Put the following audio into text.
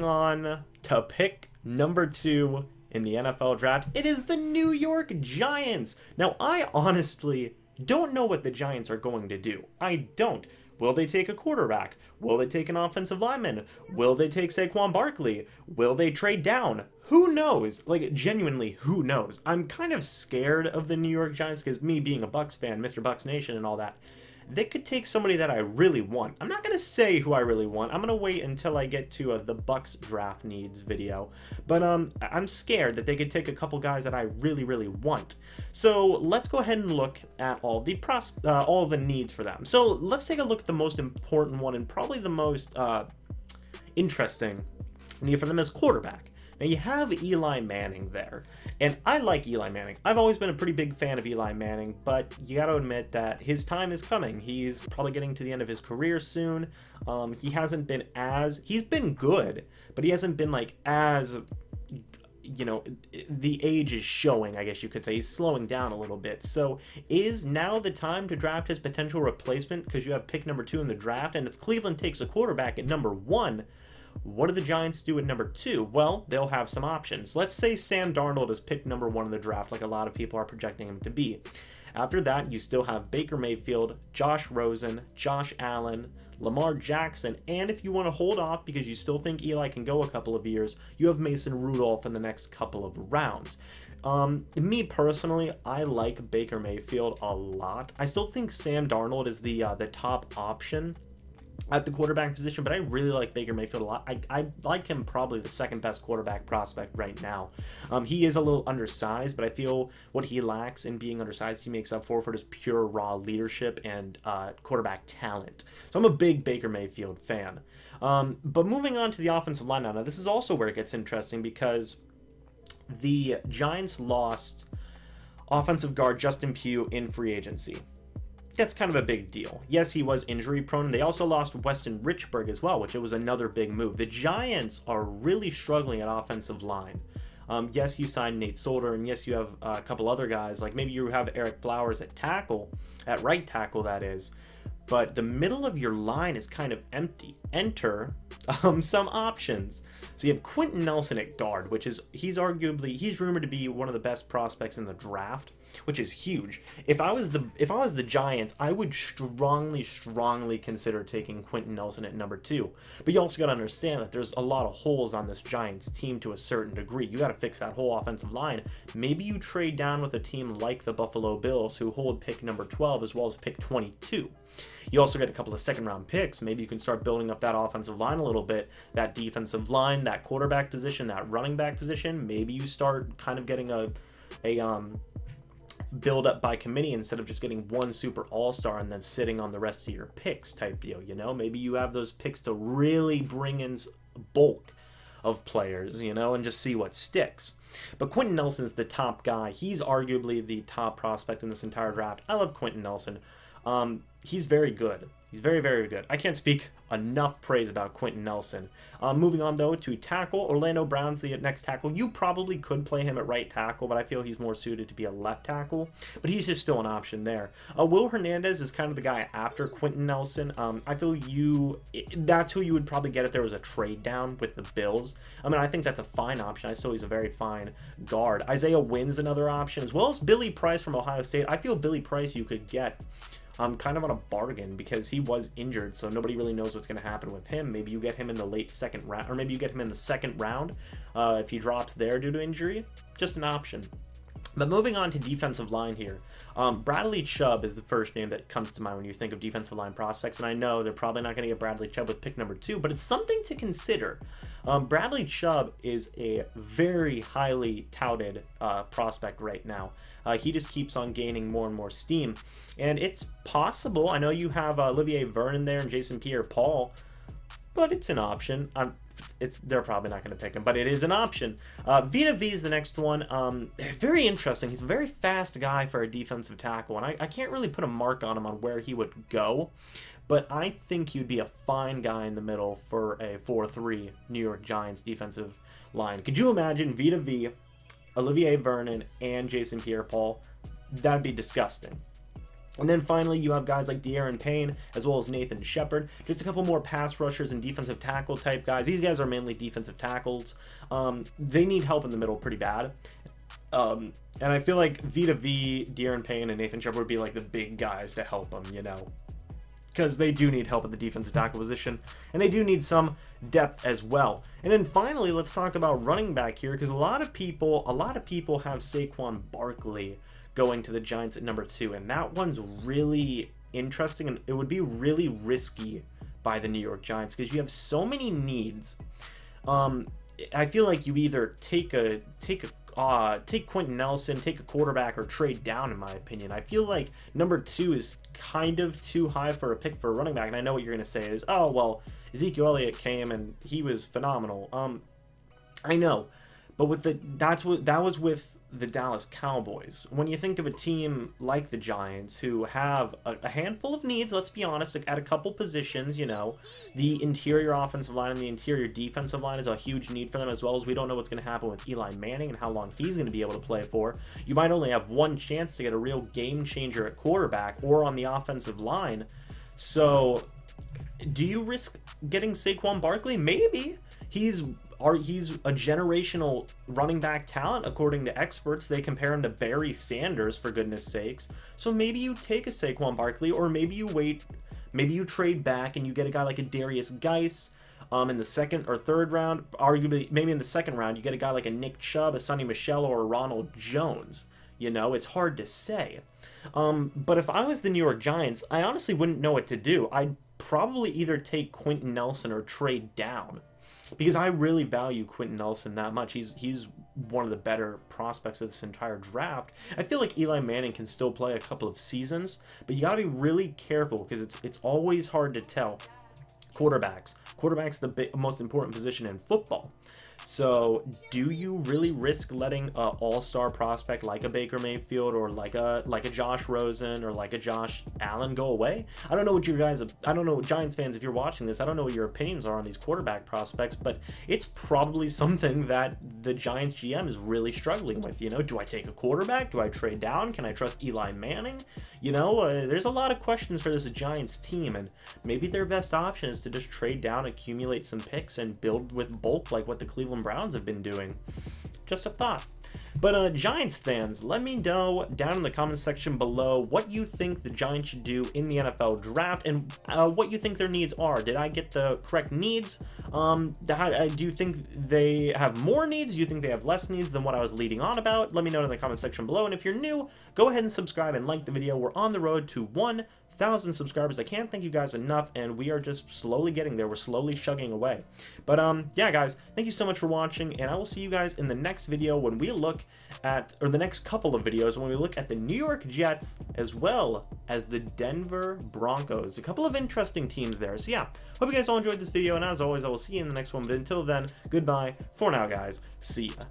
On to pick number 2 in the NFL draft. It is the New York Giants. Now, I honestly don't know what the Giants are going to do. I don't. Will they take a quarterback? Will they take an offensive lineman? Will they take Saquon Barkley? Will they trade down? Who knows? Like, genuinely, who knows? I'm kind of scared of the New York Giants because me being a Bucs fan, MrBucsNation and all that, they could take somebody that I really want. I'm not going to say who I really want. I'm going to wait until I get to the Bucs draft needs video. But I'm scared that they could take a couple guys that I really want. So let's go ahead and look at all the needs for them. So let's take a look at the most important one and probably the most interesting need for them is quarterback. Now, you have Eli Manning there, and I like Eli Manning. I've always been a pretty big fan of Eli Manning, but you got to admit that his time is coming. He's probably getting to the end of his career soon. He hasn't been he's been good, but he hasn't been like as, you know, the age is showing, I guess you could say. He's slowing down a little bit. So is now the time to draft his potential replacement because you have pick number 2 in the draft? And if Cleveland takes a quarterback at number 1, what do the Giants do at number 2? Well, they'll have some options. Let's say Sam Darnold is picked number 1 in the draft, like a lot of people are projecting him to be. After that, you still have Baker Mayfield, Josh Rosen, Josh Allen, Lamar Jackson, and if you want to hold off because you still think Eli can go a couple of years, you have Mason Rudolph in the next couple of rounds. Me personally, I like Baker Mayfield a lot. I still think Sam Darnold is the top option at the quarterback position, but I really like Baker Mayfield a lot. I like him probably the second best quarterback prospect right now. He is a little undersized, but I feel what he lacks in being undersized, he makes up for his pure raw leadership and quarterback talent. So I'm a big Baker Mayfield fan. But moving on to the offensive line now, this is also where it gets interesting because the Giants lost offensive guard Justin Pugh in free agency. That's kind of a big deal. Yes, he was injury prone. They also lost Weston Richburg as well, which it was another big move. The Giants are really struggling at offensive line. Yes, you signed Nate Solder, and yes, you have a couple other guys, like maybe you have Eric Flowers at tackle, at right tackle that is, but the middle of your line is kind of empty. Enter some options. So you have Quentin Nelson at guard, which is, he's rumored to be one of the best prospects in the draft, which is huge. If I was the Giants, I would strongly consider taking Quentin Nelson at number 2. But you also got to understand that there's a lot of holes on this Giants team to a certain degree. You got to fix that whole offensive line. Maybe you trade down with a team like the Buffalo Bills, who hold pick number 12 as well as pick 22. You also get a couple of second-round picks. Maybe you can start building up that offensive line a little bit, that defensive line, that quarterback position, that running back position. Maybe you start kind of getting a build up by committee instead of just getting one super all-star and then sitting on the rest of your picks type deal, you know? Maybe you have those picks to really bring in bulk of players, you know, and just see what sticks. But Quentin Nelson's the top guy. He's arguably the top prospect in this entire draft. I love Quentin Nelson. He's very good. He's very good. I can't speak enough praise about Quentin Nelson. Moving on, though, to tackle. Orlando Brown's the next tackle. You probably could play him at right tackle, but I feel he's more suited to be a left tackle. But he's just still an option there. Will Hernandez is kind of the guy after Quentin Nelson. I feel that's who you would probably get if there was a trade down with the Bills. I mean, I think that's a fine option. I still he's a very fine guard. Isaiah Wynn's another option, as well as Billy Price from Ohio State. I feel Billy Price you could get kind of on a bargain because he was injured, so nobody really knows what's going to happen with him. Maybe you get him in the late second round, or maybe you get him in the second round if he drops there due to injury. Just an option. But moving on to defensive line here, Bradley Chubb is the first name that comes to mind when you think of defensive line prospects, and I know they're probably not going to get Bradley Chubb with pick number 2, but it's something to consider. Bradley Chubb is a very highly touted prospect right now. He just keeps on gaining more and more steam, and it's possible. I know you have Olivier Vernon there and Jason Pierre-Paul, but it's an option. They're probably not going to pick him, but it is an option. Vita V is the next one. Very interesting. He's a very fast guy for a defensive tackle, and I can't really put a mark on him on where he would go, but I think he'd be a fine guy in the middle for a 4-3 New York Giants defensive line. Could you imagine Vita V, Olivier Vernon, and Jason Pierre-Paul? That'd be disgusting. And then finally, you have guys like De'Aaron Payne, as well as Nathan Shepard. Just a couple more pass rushers and defensive tackle type guys. These guys are mainly defensive tackles. They need help in the middle pretty bad. And I feel like V2V, De'Aaron Payne, and Nathan Shepard would be like the big guys to help them, you know. Because they do need help at the defensive tackle position, and they do need some depth as well. And then finally, let's talk about running back here, because a lot of people have Saquon Barkley going to the Giants at number 2, and that one's really interesting, and it would be really risky by the New York Giants because you have so many needs. I feel like you either take Quentin Nelson, take a quarterback, or trade down, in my opinion. I feel like number 2 is kind of too high for a pick for a running back, and I know what you're going to say is, oh, well, Ezekiel Elliott came and he was phenomenal. I know, but that was with the Dallas Cowboys. When you think of a team like the Giants, who have a handful of needs, let's be honest, at a couple positions, you know, the interior offensive line and the interior defensive line is a huge need for them, as well as we don't know what's going to happen with Eli Manning and how long he's going to be able to play for. You might only have one chance to get a real game changer at quarterback or on the offensive line. So, do you risk getting Saquon Barkley? Maybe. He's a generational running back talent, according to experts. They compare him to Barry Sanders, for goodness sakes. So maybe you take a Saquon Barkley, or maybe you wait, maybe you trade back and you get a guy like a Darius Geis in the 2nd or 3rd round. Arguably, maybe in the 2nd round, you get a guy like a Nick Chubb, a Sonny Michel, or a Ronald Jones. You know, it's hard to say. But if I was the New York Giants, I honestly wouldn't know what to do. I'd probably either take Quentin Nelson or trade down, because I really value Quentin Nelson that much. He's one of the better prospects of this entire draft. I feel like Eli Manning can still play a couple of seasons, but you got to be really careful because it's always hard to tell. Quarterbacks the most important position in football. So, do you really risk letting an all-star prospect like a Baker Mayfield or like a Josh Rosen or like a Josh Allen go away? I don't know what I don't know, Giants fans, if you're watching this, I don't know what your opinions are on these quarterback prospects, but it's probably something that the Giants GM is really struggling with. You know, do I take a quarterback? Do I trade down? Can I trust Eli Manning? You know, there's a lot of questions for this Giants team, and maybe their best option is to just trade down, accumulate some picks, and build with bulk like what the Cleveland Browns have been doing. Just a thought. But Giants fans, let me know down in the comments section below what you think the Giants should do in the NFL draft, and what you think their needs are. Did I get the correct needs? Do you think they have more needs? Do you think they have less needs than what I was leading on about? Let me know in the comment section below. And if you're new, go ahead and subscribe and like the video. We're on the road to 1,000 subscribers. I can't thank you guys enough, and we are just slowly getting there. We're slowly chugging away. But yeah, guys, thank you so much for watching, and I will see you guys in the next video when we look at, or the next couple of videos when we look at the New York Jets as well as the Denver Broncos. A couple of interesting teams there. So yeah, hope you guys all enjoyed this video, and as always, I will see you in the next one. But until then, goodbye for now, guys. See ya.